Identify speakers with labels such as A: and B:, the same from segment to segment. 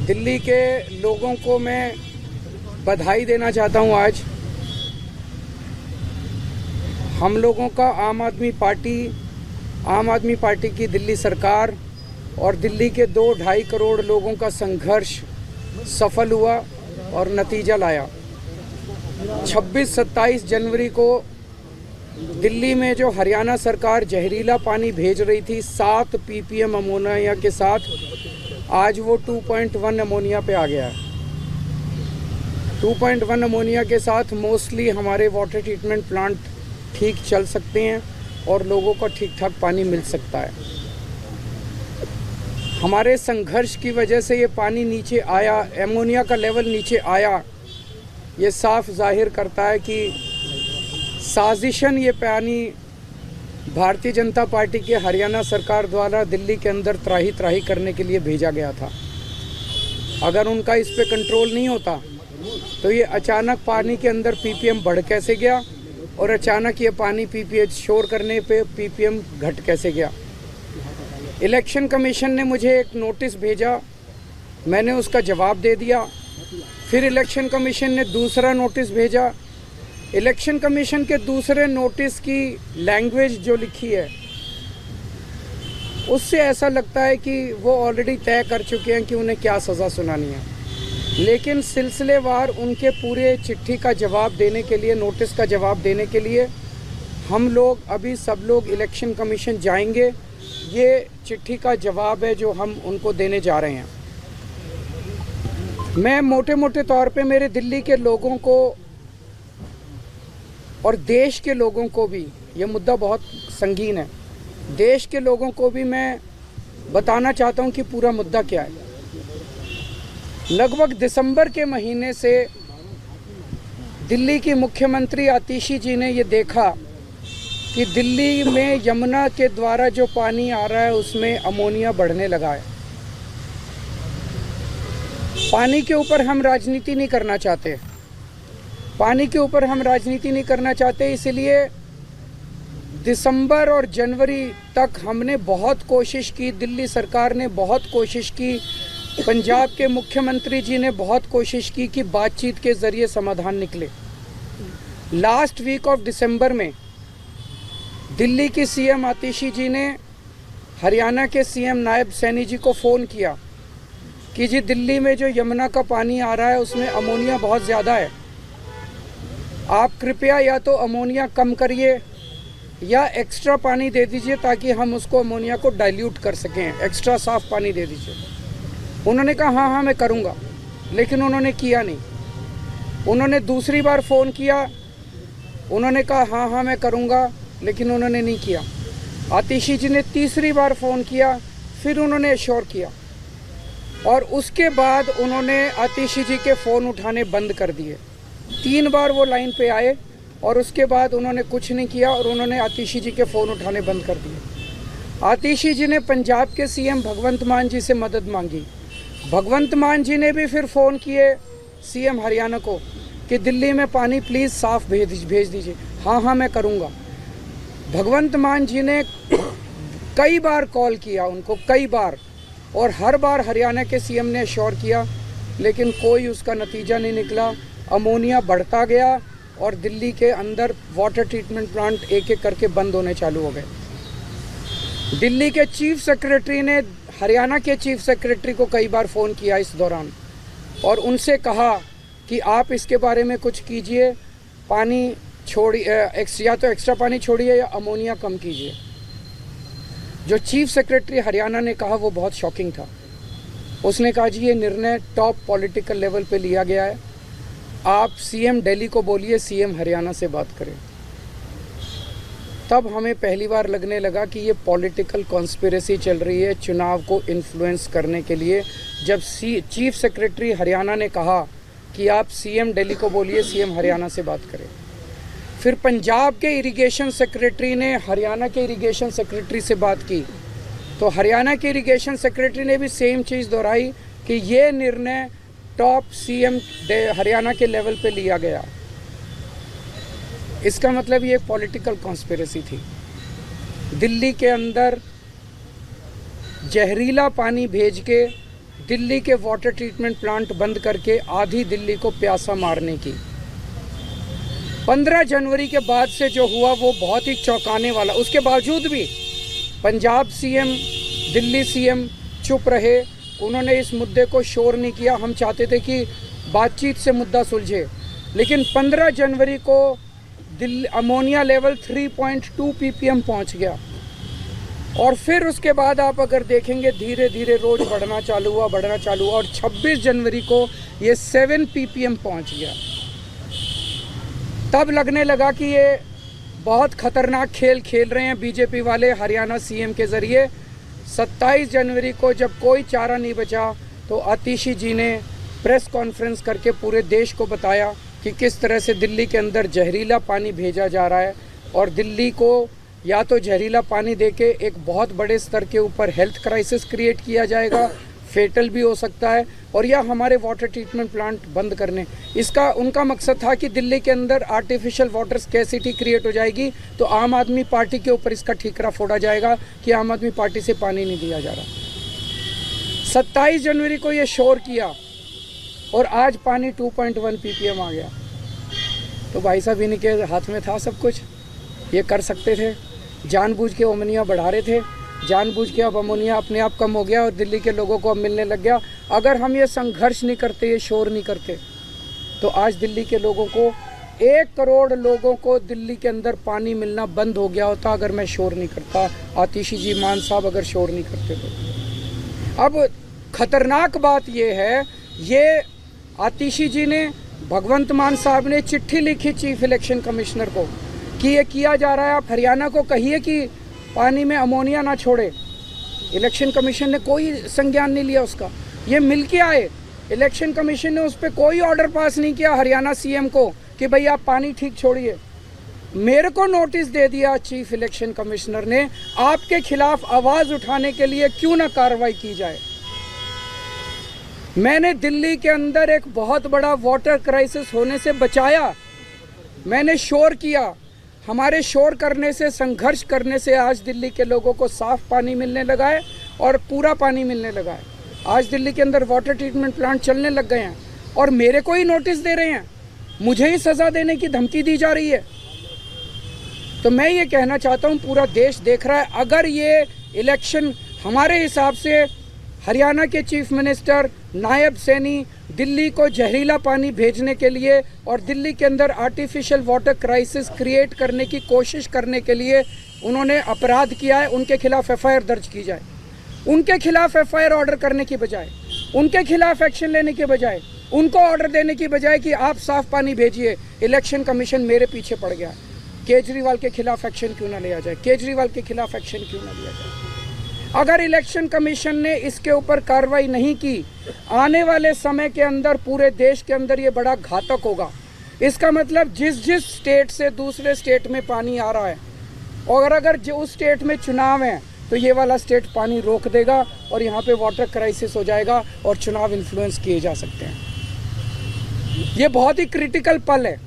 A: दिल्ली के लोगों को मैं बधाई देना चाहता हूं। आज हम लोगों का आम आदमी पार्टी की दिल्ली सरकार और दिल्ली के 2-2.5 करोड़ लोगों का संघर्ष सफल हुआ और नतीजा लाया। 26-27 जनवरी को दिल्ली में जो हरियाणा सरकार जहरीला पानी भेज रही थी 7 ppm अमोनिया के साथ, आज वो 2.1 अमोनिया पे आ गया है। 2.1 अमोनिया के साथ मोस्टली हमारे वाटर ट्रीटमेंट प्लांट ठीक चल सकते हैं और लोगों को ठीक ठाक पानी मिल सकता है। हमारे संघर्ष की वजह से ये पानी नीचे आया, अमोनिया का लेवल नीचे आया। ये साफ जाहिर करता है कि साजिशन ये पानी भारतीय जनता पार्टी के हरियाणा सरकार द्वारा दिल्ली के अंदर त्राही करने के लिए भेजा गया था। अगर उनका इस पे कंट्रोल नहीं होता तो ये अचानक पानी के अंदर ppm बढ़ कैसे गया और अचानक ये पानी pPH शोर करने पे ppm घट कैसे गया। इलेक्शन कमीशन ने मुझे एक नोटिस भेजा, मैंने उसका जवाब दे दिया। फिर इलेक्शन कमीशन ने दूसरा नोटिस भेजा। इलेक्शन कमीशन के दूसरे नोटिस की लैंग्वेज जो लिखी है उससे ऐसा लगता है कि वो ऑलरेडी तय कर चुके हैं कि उन्हें क्या सज़ा सुनानी है। लेकिन सिलसिलेवार उनके पूरे चिट्ठी का जवाब देने के लिए, नोटिस का जवाब देने के लिए हम लोग अभी सब लोग इलेक्शन कमीशन जाएंगे। ये चिट्ठी का जवाब है जो हम उनको देने जा रहे हैं। मैं मोटे तौर पे मेरे दिल्ली के लोगों को और देश के लोगों को भी, ये मुद्दा बहुत संगीन है, देश के लोगों को भी मैं बताना चाहता हूं कि पूरा मुद्दा क्या है। लगभग दिसंबर के महीने से दिल्ली की मुख्यमंत्री आतिशी जी ने ये देखा कि दिल्ली में यमुना के द्वारा जो पानी आ रहा है उसमें अमोनिया बढ़ने लगा है। पानी के ऊपर हम राजनीति नहीं करना चाहते, इसलिए दिसंबर और जनवरी तक हमने बहुत कोशिश की, दिल्ली सरकार ने बहुत कोशिश की, पंजाब के मुख्यमंत्री जी ने बहुत कोशिश की कि बातचीत के ज़रिए समाधान निकले। लास्ट वीक ऑफ दिसंबर में दिल्ली की सीएम आतिशी जी ने हरियाणा के सीएम नायब सैनी जी को फ़ोन किया कि जी दिल्ली में जो यमुना का पानी आ रहा है उसमें अमोनिया बहुत ज़्यादा है, आप कृपया या तो अमोनिया कम करिए या एक्स्ट्रा पानी दे दीजिए ताकि हम उसको अमोनिया को डाइल्यूट कर सकें, एक्स्ट्रा साफ़ पानी दे दीजिए। उन्होंने कहा हाँ मैं करूँगा, लेकिन उन्होंने किया नहीं। उन्होंने दूसरी बार फ़ोन किया, उन्होंने कहा हाँ मैं करूँगा, लेकिन उन्होंने नहीं किया। आतिशी जी ने तीसरी बार फ़ोन किया, फिर उन्होंने एश्योर किया और उसके बाद उन्होंने आतिशी जी के फ़ोन उठाने बंद कर दिए। 3 बार वो लाइन पे आए और उसके बाद उन्होंने कुछ नहीं किया और उन्होंने आतिशी जी के फ़ोन उठाने बंद कर दिए। आतिशी जी ने पंजाब के सीएम भगवंत मान जी से मदद मांगी। भगवंत मान जी ने भी फिर फ़ोन किए सीएम हरियाणा को कि दिल्ली में पानी प्लीज़ साफ़ भेज दीजिए। हाँ मैं करूँगा। भगवंत मान जी ने कई बार कॉल किया उनको, कई बार, और हर बार हरियाणा के सीएम ने एश्योर किया, लेकिन कोई उसका नतीजा नहीं निकला। अमोनिया बढ़ता गया और दिल्ली के अंदर वाटर ट्रीटमेंट प्लांट एक एक करके बंद होने चालू हो गए। दिल्ली के चीफ सेक्रेटरी ने हरियाणा के चीफ सेक्रेटरी को कई बार फ़ोन किया इस दौरान और उनसे कहा कि आप इसके बारे में कुछ कीजिए, पानी छोड़िए, या तो एक्स्ट्रा पानी छोड़िए या अमोनिया कम कीजिए। जो चीफ सेक्रेटरी हरियाणा ने कहा वो बहुत शॉकिंग था। उसने कहा जी ये निर्णय टॉप पॉलिटिकल लेवल पे लिया गया है, आप सीएम दिल्ली को बोलिए सीएम हरियाणा से बात करें। तब हमें पहली बार लगने लगा कि ये पॉलिटिकल कॉन्स्पिरेसी चल रही है चुनाव को इन्फ्लुएंस करने के लिए। जब चीफ सेक्रेटरी हरियाणा ने कहा कि आप सीएम दिल्ली को बोलिए सीएम हरियाणा से बात करें, फिर पंजाब के इरिगेशन सेक्रेटरी ने हरियाणा के इरिगेशन सेक्रेटरी से बात की तो हरियाणा के इरिगेशन सेक्रेटरी ने भी सेम चीज़ दोहराई कि ये निर्णय टॉप सीएम हरियाणा के लेवल पे लिया गया। इसका मतलब ये पॉलिटिकल कॉन्स्पिरेसी थी। दिल्ली के अंदर जहरीला पानी भेज के दिल्ली के वाटर ट्रीटमेंट प्लांट बंद करके आधी दिल्ली को प्यासा मारने की। 15 जनवरी के बाद से जो हुआ वो बहुत ही चौंकाने वाला। उसके बावजूद भी पंजाब सीएम, दिल्ली सीएम चुप रहे, उन्होंने इस मुद्दे को शोर नहीं किया। हम चाहते थे कि बातचीत से मुद्दा सुलझे, लेकिन 15 जनवरी को दिल्ली अमोनिया लेवल 3.2 ppm पहुंच गया और फिर उसके बाद आप अगर देखेंगे धीरे धीरे रोज बढ़ना चालू हुआ और 26 जनवरी को ये 7 ppm पहुंच गया। तब लगने लगा कि ये बहुत खतरनाक खेल खेल रहे हैं बीजेपी वाले हरियाणा सीएम के ज़रिए। 27 जनवरी को जब कोई चारा नहीं बचा तो आतिशी जी ने प्रेस कॉन्फ्रेंस करके पूरे देश को बताया कि किस तरह से दिल्ली के अंदर जहरीला पानी भेजा जा रहा है और दिल्ली को या तो जहरीला पानी देके एक बहुत बड़े स्तर के ऊपर हेल्थ क्राइसिस क्रिएट किया जाएगा, फेटल भी हो सकता है, और या हमारे वाटर ट्रीटमेंट प्लांट बंद करने। इसका उनका मकसद था कि दिल्ली के अंदर आर्टिफिशियल वाटर स्कैसिटी क्रिएट हो जाएगी तो आम आदमी पार्टी के ऊपर इसका ठीकरा फोड़ा जाएगा कि आम आदमी पार्टी से पानी नहीं दिया जा रहा। 27 जनवरी को ये शोर किया और आज पानी 2.1 ppm आ गया। तो भाई साहब इन्हीं के हाथ में था सब कुछ, ये कर सकते थे। जानबूझ के अमोनिया बढ़ा रहे थे, जानबूझ के अब अमोनिया अपने आप कम हो गया और दिल्ली के लोगों को अब मिलने लग गया। अगर हम ये संघर्ष नहीं करते, ये शोर नहीं करते, तो आज दिल्ली के लोगों को 1 करोड़ लोगों को दिल्ली के अंदर पानी मिलना बंद हो गया होता अगर मैं शोर नहीं करता, आतिशी जी, मान साहब अगर शोर नहीं करते तो। अब खतरनाक बात ये है, ये आतिशी जी ने, भगवंत मान साहब ने चिट्ठी लिखी चीफ इलेक्शन कमिश्नर को कि ये किया जा रहा है, आप हरियाणा को कहिए कि पानी में अमोनिया ना छोड़े। इलेक्शन कमीशन ने कोई संज्ञान नहीं लिया उसका। ये मिल के आए, इलेक्शन कमीशन ने उस पर कोई ऑर्डर पास नहीं किया हरियाणा सीएम को कि भाई आप पानी ठीक छोड़िए। मेरे को नोटिस दे दिया चीफ इलेक्शन कमिश्नर ने, आपके खिलाफ आवाज़ उठाने के लिए क्यों ना कार्रवाई की जाए। मैंने दिल्ली के अंदर एक बहुत बड़ा वाटर क्राइसिस होने से बचाया, मैंने शोर किया। हमारे शोर करने से, संघर्ष करने से आज दिल्ली के लोगों को साफ पानी मिलने लगा है और पूरा पानी मिलने लगा है। आज दिल्ली के अंदर वाटर ट्रीटमेंट प्लांट चलने लग गए हैं और मेरे को ही नोटिस दे रहे हैं, मुझे ही सज़ा देने की धमकी दी जा रही है। तो मैं ये कहना चाहता हूँ, पूरा देश देख रहा है, अगर ये इलेक्शन हमारे हिसाब से हरियाणा के चीफ मिनिस्टर नायब सैनी दिल्ली को जहरीला पानी भेजने के लिए और दिल्ली के अंदर आर्टिफिशियल वाटर क्राइसिस क्रिएट करने की कोशिश करने के लिए उन्होंने अपराध किया है, उनके खिलाफ एफआईआर दर्ज की जाए। उनके खिलाफ एफआईआर ऑर्डर करने की बजाय, उनके खिलाफ एक्शन लेने के बजाय, उनको ऑर्डर देने की बजाय कि आप साफ पानी भेजिए, इलेक्शन कमीशन मेरे पीछे पड़ गया। केजरीवाल के खिलाफ एक्शन क्यों ना लिया जाए, केजरीवाल के खिलाफ एक्शन क्यों ना लिया जाए। अगर इलेक्शन कमीशन ने इसके ऊपर कार्रवाई नहीं की, आने वाले समय के अंदर पूरे देश के अंदर ये बड़ा घातक होगा। इसका मतलब जिस जिस स्टेट से दूसरे स्टेट में पानी आ रहा है, और अगर जो उस स्टेट में चुनाव है तो ये वाला स्टेट पानी रोक देगा और यहाँ पे वाटर क्राइसिस हो जाएगा और चुनाव इन्फ्लुएंस किए जा सकते हैं। ये बहुत ही क्रिटिकल पल है,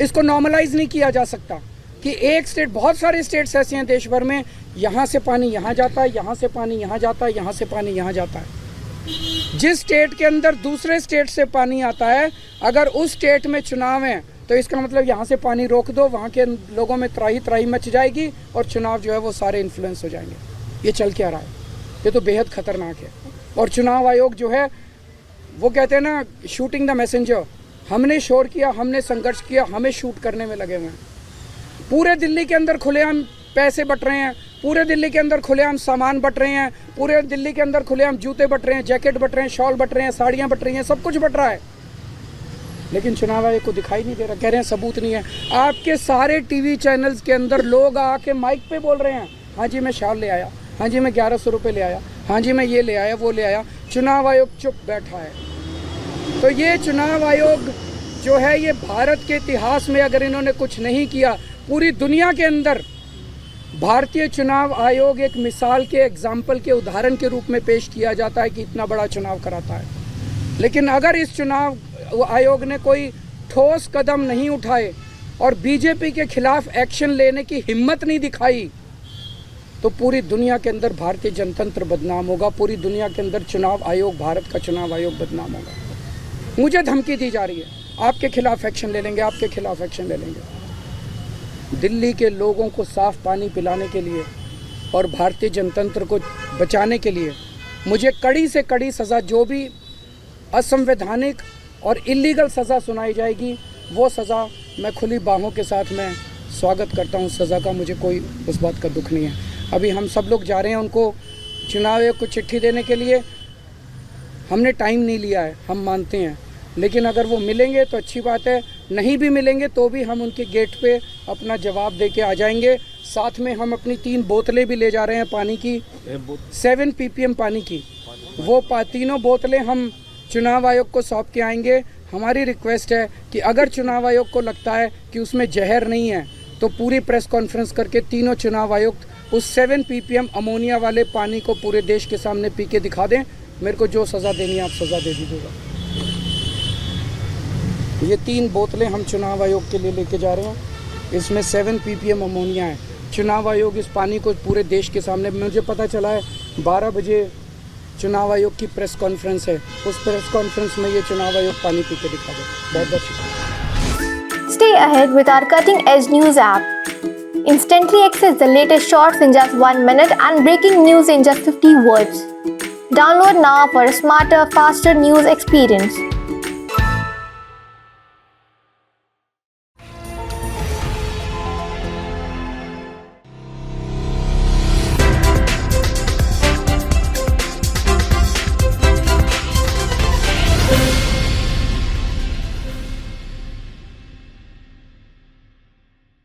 A: इसको नॉर्मलाइज नहीं किया जा सकता कि एक स्टेट, बहुत सारे स्टेट्स ऐसे हैं देश भर में, यहाँ से पानी यहाँ जाता है, यहाँ से पानी यहाँ जाता है, यहाँ से पानी यहाँ जाता है। जिस स्टेट के अंदर दूसरे स्टेट से पानी आता है, अगर उस स्टेट में चुनाव है तो इसका मतलब यहाँ से पानी रोक दो, वहाँ के लोगों में त्राही त्राही मच जाएगी और चुनाव जो है वो सारे इन्फ्लुएंस हो जाएंगे। ये चल क्या रहा है, ये तो बेहद खतरनाक है। और चुनाव आयोग जो है वो कहते हैं ना, शूटिंग द मैसेंजर, हमने शोर किया, हमने संघर्ष किया, हमें शूट करने में लगे हुए हैं। पूरे दिल्ली के अंदर खुलेआम पैसे बट रहे हैं, पूरे दिल्ली के अंदर खुलेआम सामान बट रहे हैं, पूरे दिल्ली के अंदर खुलेआम जूते बट रहे हैं, जैकेट बट रहे हैं, शॉल बट रहे हैं, साड़ियाँ बट रही हैं, सब कुछ बट रहा है, लेकिन चुनाव आयोग को दिखाई नहीं दे रहा। कह रहे हैं सबूत नहीं है। आपके सारे टीवी चैनल्स के अंदर लोग आके माइक पे बोल रहे हैं, हाँ जी मैं शॉल ले आया, हाँ जी मैं 1100 रुपये ले आया, हाँ जी मैं ये ले आया, वो ले आया। चुनाव आयोग चुप बैठा है। तो ये चुनाव आयोग जो है, ये भारत के इतिहास में अगर इन्होंने कुछ नहीं किया, पूरी दुनिया के अंदर भारतीय चुनाव आयोग एक मिसाल के, एग्जाम्पल के, उदाहरण के रूप में पेश किया जाता है कि इतना बड़ा चुनाव कराता है। लेकिन अगर इस चुनाव आयोग ने कोई ठोस कदम नहीं उठाए और बीजेपी के खिलाफ एक्शन लेने की हिम्मत नहीं दिखाई, तो पूरी दुनिया के अंदर भारतीय जनतंत्र बदनाम होगा, पूरी दुनिया के अंदर चुनाव आयोग, भारत का चुनाव आयोग बदनाम होगा। मुझे धमकी दी जा रही है, आपके खिलाफ एक्शन ले लेंगे, आपके खिलाफ एक्शन ले लेंगे। दिल्ली के लोगों को साफ पानी पिलाने के लिए और भारतीय जनतंत्र को बचाने के लिए मुझे कड़ी से कड़ी सज़ा, जो भी असंवैधानिक और इलीगल सज़ा सुनाई जाएगी वो सज़ा मैं खुली बाहों के साथ मैं स्वागत करता हूँ। सज़ा का मुझे कोई उस बात का दुख नहीं है। अभी हम सब लोग जा रहे हैं उनको चुनाव आयोग को चिट्ठी देने के लिए। हमने टाइम नहीं लिया है, हम मानते हैं, लेकिन अगर वो मिलेंगे तो अच्छी बात है, नहीं भी मिलेंगे तो भी हम उनके गेट पे अपना जवाब दे के आ जाएंगे। साथ में हम अपनी 3 बोतलें भी ले जा रहे हैं पानी की, 7 ppm पानी की। वो तीनों बोतलें हम चुनाव आयोग को सौंप के आएंगे। हमारी रिक्वेस्ट है कि अगर चुनाव आयोग को लगता है कि उसमें जहर नहीं है तो पूरी प्रेस कॉन्फ्रेंस करके तीनों चुनाव आयुक्त उस 7 ppm अमोनिया वाले पानी को पूरे देश के सामने पी के दिखा दें। मेरे को जो सज़ा देनी है आप सज़ा दे दीजिएगा। ये 3 बोतलें हम चुनाव आयोग के लिए लेके जा रहे हैं, इसमें 7 ppm अमोनिया है। चुनाव आयोग इस पानी को पूरे देश के सामने, मुझे पता चला है 12 बजे चुनाव आयोग की प्रेस कॉन्फ्रेंस है, उस प्रेस कॉन्फ्रेंस में ये चुनाव आयोग पानी पी के दिखा दे। बहुत बहुत शुक्रिया।
B: Stay ahead with our cutting edge news app. Instantly access the latest shorts in just 1 minute and breaking news in just 50 words. Download now for a smarter, faster news experience.